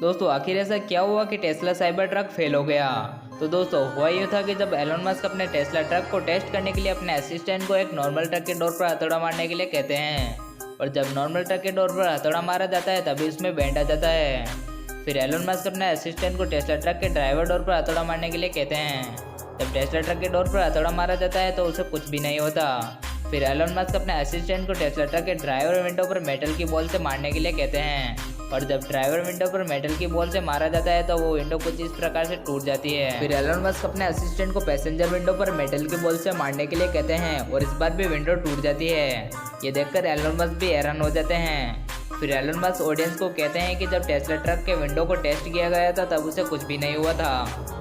दोस्तों आखिर ऐसा क्या हुआ कि टेस्ला साइबर ट्रक फेल हो गया। तो दोस्तों हुआ ये था कि जब एलन मस्क अपने टेस्ला ट्रक को टेस्ट करने के लिए अपने असिस्टेंट को एक नॉर्मल ट्रक के डोर पर हथौड़ा मारने के लिए कहते हैं, और जब नॉर्मल ट्रक के डोर पर हथौड़ा मारा जाता है तभी उसमें बैंड आ जाता है। फिर एलन मस्क अपने असिस्टेंट को टेस्ला ट्रक के ड्राइवर डोर पर हथौड़ा मारने के लिए कहते हैं। जब टेस्ला ट्रक के डोर पर हथौड़ा मारा जाता है तो उसे कुछ भी नहीं होता। फिर एलन मस्क अपने असिस्टेंट को टेस्ला ट्रक के ड्राइवर विंडो पर मेटल की बॉल से मारने के लिए कहते हैं, और जब ड्राइवर विंडो पर मेटल की बॉल से मारा जाता है तो वो विंडो कुछ इस प्रकार से टूट जाती है। फिर एलन मस्क अपने असिस्टेंट को पैसेंजर विंडो पर मेटल की बॉल से मारने के लिए कहते हैं, और इस बार भी विंडो टूट जाती है। ये देखकर एलन मस्क भी हैरान हो जाते हैं। फिर एलन मस्क ऑडियंस को कहते हैं कि जब टेस्ला ट्रक के विंडो को टेस्ट किया गया था तब उसे कुछ भी नहीं हुआ था।